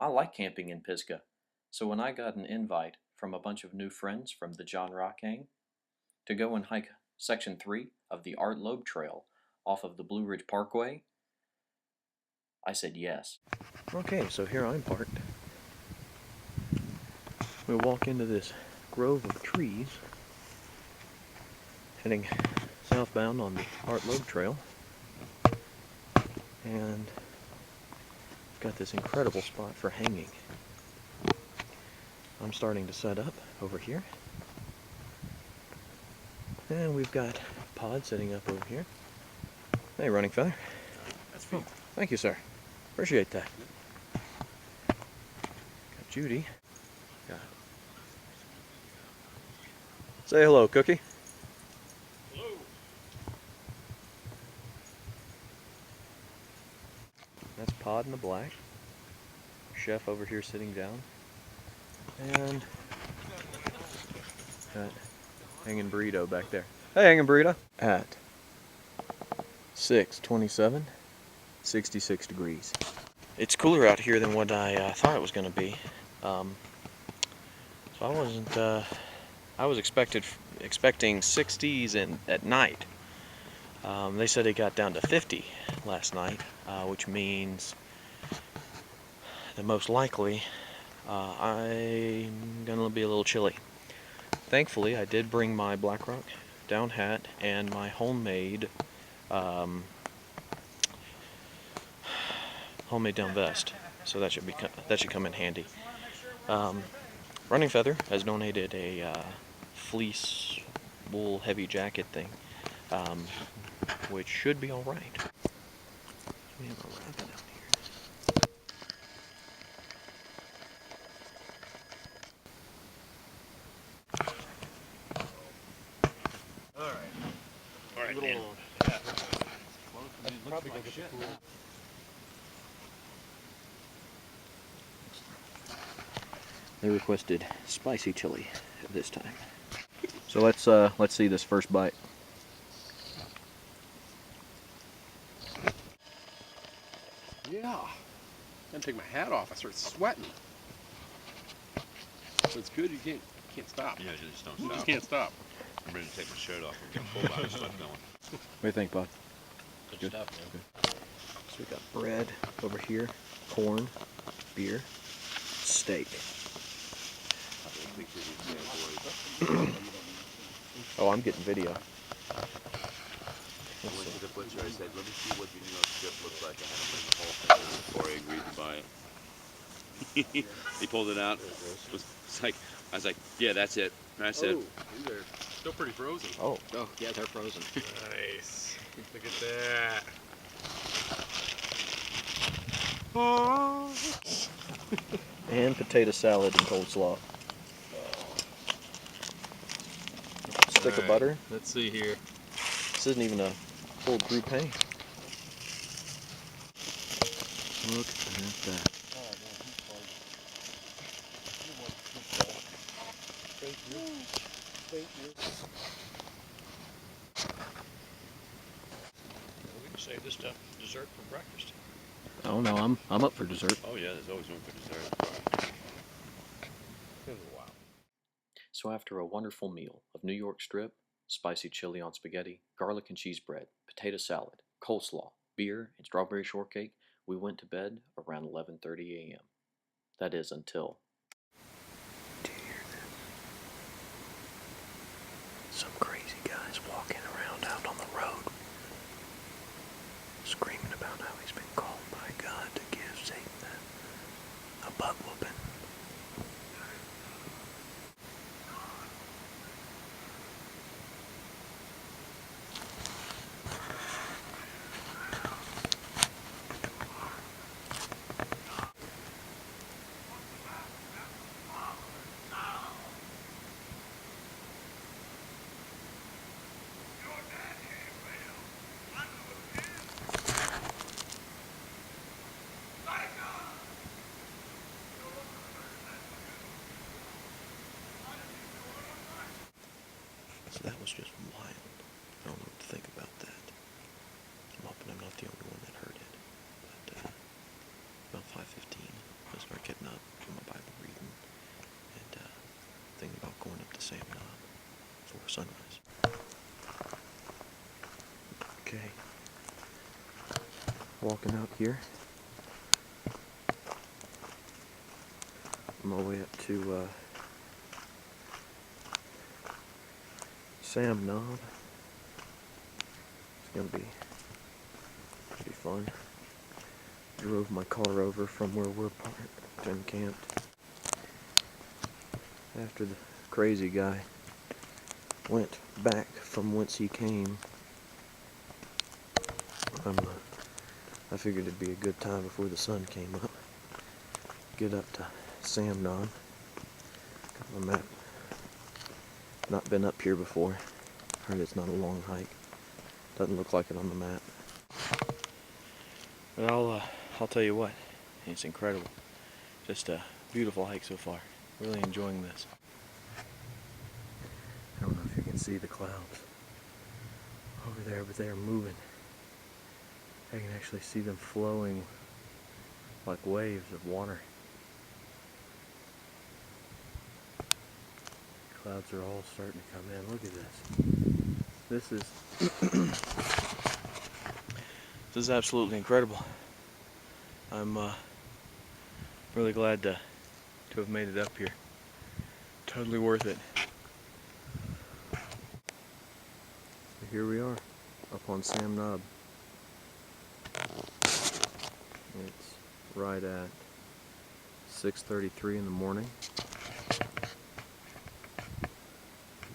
I like camping in Pisgah, so when I got an invite from a bunch of new friends from the John Rock Gang to go and hike Section 3 of the Art Loeb Trail off of the Blue Ridge Parkway, I said yes. Okay, so here I'm parked. We walk into this grove of trees, heading southbound on the Art Loeb Trail, and got this incredible spot for hanging. I'm starting to set up over here, and we've got Pod setting up over here. Hey, Running Feather. That's for you. Thank you, sir. Appreciate that. Got Judy. Got Say hello, Cookie. Hello. That's Pod in the black. Chef over here sitting down. And got Hangin Burito back there. Hey, Hangin Burito. At 6:27, 66 degrees. It's cooler out here than what I thought it was going to be. So I wasn't. I was expecting 60s at night. They said it got down to 50 last night, which means that most likely I'm gonna be a little chilly. Thankfully, I did bring my BlackRock down hat and my homemade down vest, so that should come in handy. Running Feather has donated a fleece wool heavy jacket thing, which should be all right. We have a rabbit out here. All right, man. Probably go get the pool. They requested spicy chili this time. So let's see this first bite. Yeah. I take my hat off. I start sweating. So it's good. You can't stop. Yeah, you just don't You stop. just can't stop. I'm ready to take my shirt off and get full body sweat going. What do you think, Bud? Good stuff, man. So we got bread over here, corn, beer, steak. Oh, I'm getting video. I went to the butcher. I said, "Let me see what your New York strip looks like." I had him bring the whole thing before I agreed to buy it. He pulled it out. I was like, "Yeah, that's it." And I said, These are still pretty frozen. Oh, Yeah, they're frozen. Nice. Look at that. and potato salad and coleslaw. Stick of butter. Let's see here. This isn't even a full grouping. Look at that. "We can save this stuff for dessert for breakfast." Oh no, I'm up for dessert. Oh yeah, there's always room for dessert. Wow. So after a wonderful meal of New York strip, spicy chili on spaghetti, garlic and cheese bread, potato salad, coleslaw, beer, and strawberry shortcake, we went to bed around 11:30 a.m. That is until... Do you hear this? Some crazy guys walking around out on the road, screaming about how he's been called by God to give Satan a butt whooping. Sam Knob before sunrise. Okay. Walking out here. On my way up to Sam Knob. It's gonna be pretty fun. Drove my car over from where we're parked and camped. After the crazy guy went back from whence he came, I figured it'd be a good time before the sun came up. Get up to Sam Knob. Got my map. Not been up here before. Heard it's not a long hike. Doesn't look like it on the map. But I'll tell you what, it's incredible. Just a beautiful hike so far. Really enjoying this. I don't know if you can see the clouds over there, but they are moving. I can actually see them flowing like waves of water. Clouds are all starting to come in. Look at this. This is this is absolutely incredible. I'm really glad to have made it up here. Totally worth it. So here we are, up on Sam Knob. It's right at 6:33 in the morning.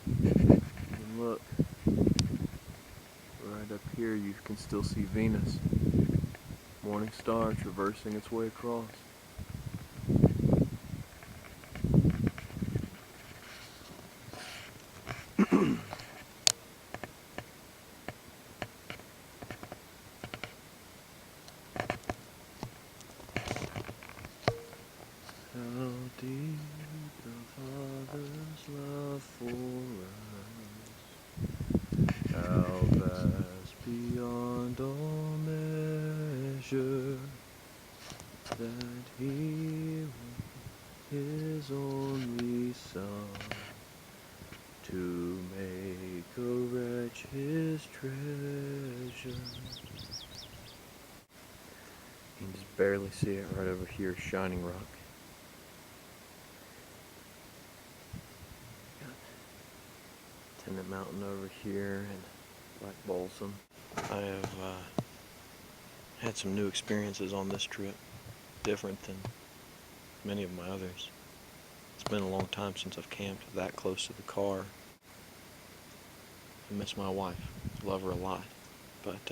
And look, right up here you can still see Venus. Morning star traversing its way across. How deep the Father's love for us, how vast beyond all measure, that He His only Son, to make a wretch His treasure. You can just barely see it right over here, Shinning Rock. Tennant Mountain over here and Black Balsam. I have had some new experiences on this trip, different than many of my others. It's been a long time since I've camped that close to the car. I miss my wife, love her a lot, but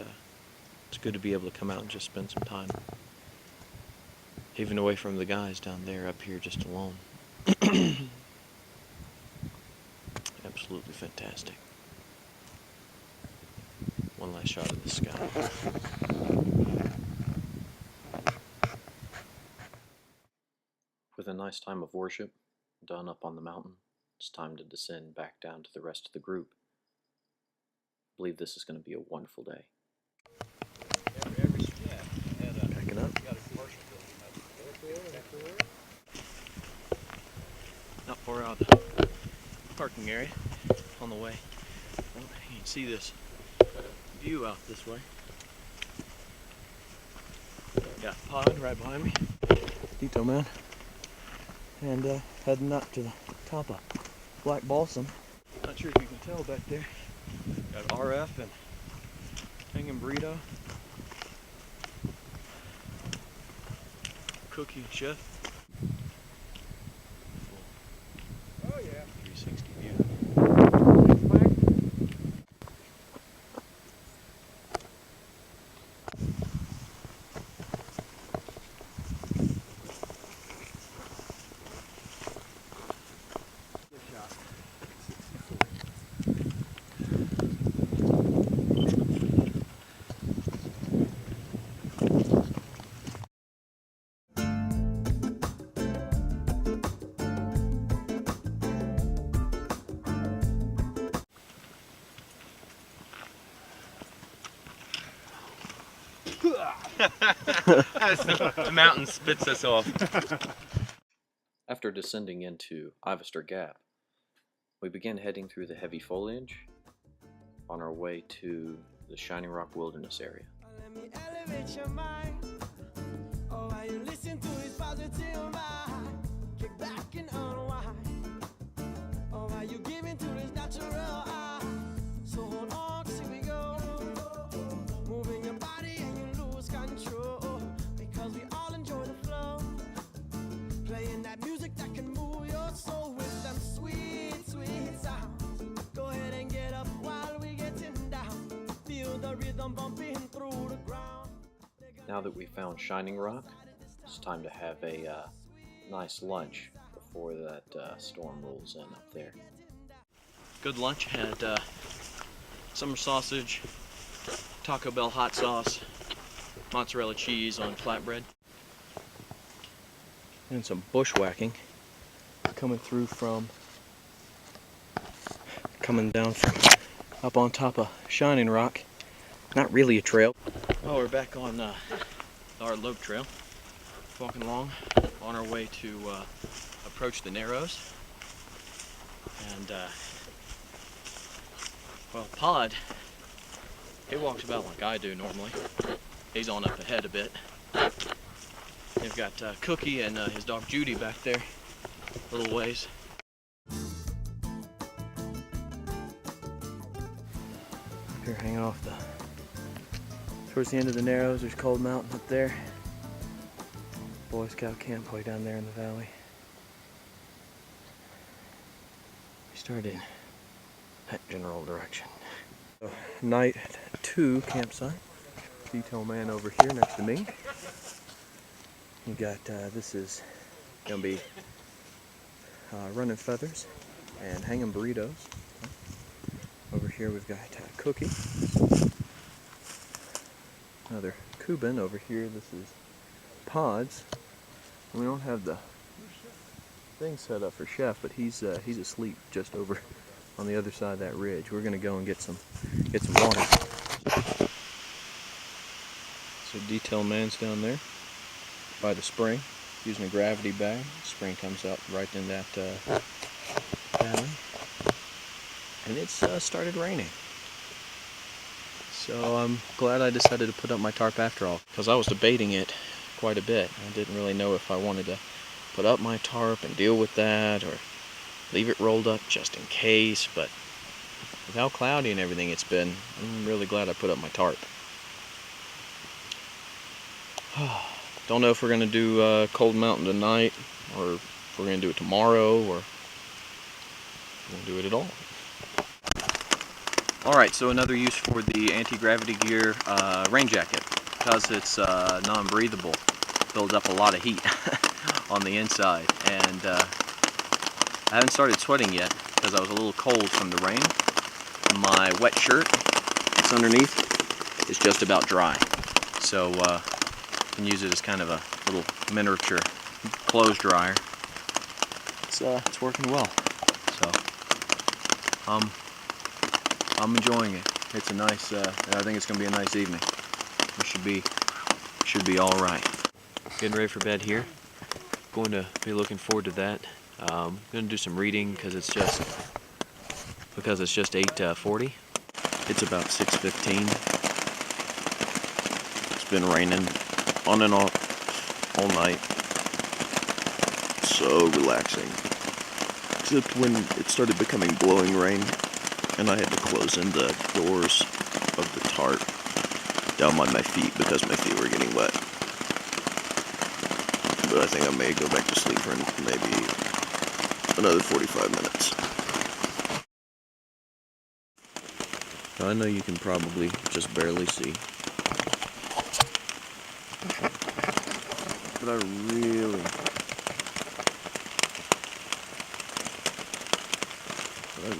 it's good to be able to come out and just spend some time, even away from the guys down there, up here just alone. Absolutely fantastic. One last shot of the sky. With a nice time of worship done up on the mountain, it's time to descend back down to the rest of the group. I believe this is going to be a wonderful day. Packing up. Not far out of the parking area on the way. Well, you can see this view out this way. Got a pond right behind me. Dito man. And heading up to the top of Black Balsam. Not sure if you can tell back there. Got RF and Hangin Burito. Cookie and Chef. Oh yeah. 360 view. Good shot. The mountain spits us off. After descending into Ivester Gap, We began heading through the heavy foliage on our way to the Shinning Rock Wilderness area. Let me elevate your mind. Oh, while you listen to his positive mind, kick back and unwind. Oh, while you give into his natural eye. So hold on, here we go. Moving your body and you lose control, because we all enjoy the flow. Playing that music that can move your soul with them sweet, sweet sounds. Go ahead and get up while we getting down. Feel the rhythm bumping through the ground. Now that we found Shinning Rock, it's time to have a nice lunch before that storm rolls in up there. Good lunch. Had summer sausage, Taco Bell hot sauce, mozzarella cheese on flatbread, and some bushwhacking coming down from up on top of Shinning Rock. Not really a trail. Oh, we're back on our Loeb trail, walking along on our way to approach the Narrows. And well, Pod, he walks about like I do normally. He's on up ahead a bit. They've got Cookie and his dog Judy back there, a little ways. Up here hanging off towards the end of the Narrows. There's Cold Mountain up there. Boy Scout camp way down there in the valley. We started that general direction. So, night 2 campsite. Detail man over here next to me. You got this is gonna be Running Feathers and Hangin Burritos. Over here we've got Cookie. Another Cuban over here. This is Pods. We don't have the thing set up for Chef, but he's asleep just over on the other side of that ridge. We're gonna go and get some water. So detail man's down there by the spring using a gravity bag. The spring comes out right in that valley, and it's started raining. So I'm glad I decided to put up my tarp after all, because I was debating it quite a bit. I didn't really know if I wanted to put up my tarp and deal with that or leave it rolled up just in case, but with how cloudy and everything it's been, I'm really glad I put up my tarp. Don't know if we're going to do Cold Mountain tonight, or if we're going to do it tomorrow, or we'll do it at all. Alright, so another use for the anti-gravity gear rain jacket. Because it's non-breathable, builds up a lot of heat on the inside. And I haven't started sweating yet because I was a little cold from the rain. My wet shirt that's underneath is just about dry. So you can use it as kind of a little miniature clothes dryer. It's working well. So I'm enjoying it. It's a nice, I think it's going to be a nice evening. We should be all right. Getting ready for bed here. Going to be looking forward to that. Going to do some reading because it's just 8:40. It's about 6:15. It's been raining on and off all night. So relaxing. Except when it started becoming blowing rain, and I had to close in the doors of the tarp down by my feet because my feet were getting wet. But I think I may go back to sleep for maybe another 45 minutes. I know you can probably just barely see, but I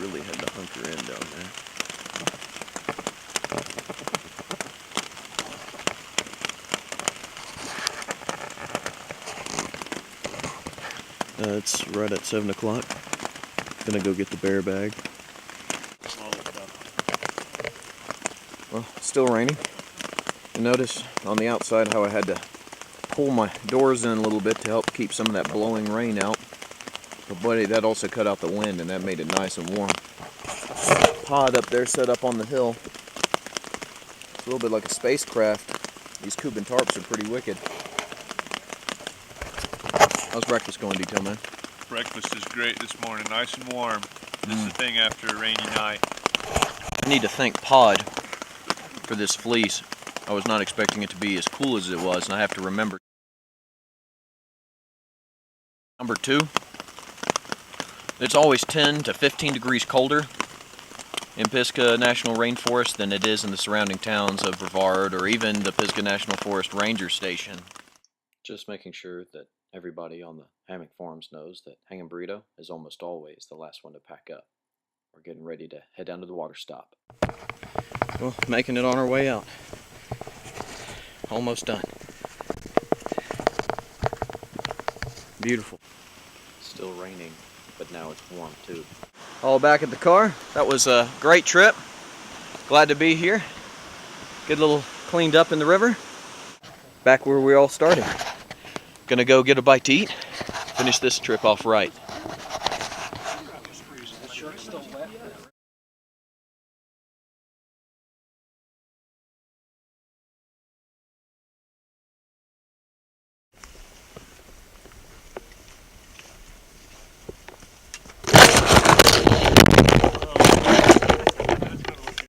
really had to hunker in down there. It's right at 7 o'clock. Gonna go get the bear bag. Well, it's still raining. You notice on the outside how I had to pull my doors in a little bit to help keep some of that blowing rain out. But buddy, that also cut out the wind and that made it nice and warm. Pod up there set up on the hill. It's a little bit like a spacecraft. These Cuban tarps are pretty wicked. How's breakfast going, Detail Man? Breakfast is great this morning, nice and warm. This is the thing after a rainy night. I need to thank Pod for this fleece. I was not expecting it to be as cool as it was, and I have to remember. Number 2, it's always 10 to 15 degrees colder in Pisgah National Rainforest than it is in the surrounding towns of Brevard or even the Pisgah National Forest Ranger Station. Just making sure that everybody on the hammock forums knows that Hangin Burito is almost always the last one to pack up. We're getting ready to head down to the water stop. Well, making it on our way out. Almost done. Beautiful. Still raining, but now it's warm too. All back at the car. That was a great trip. Glad to be here. Get a little cleaned up in the river. Back where we all started. Gonna go get a bite to eat. Finish this trip off right.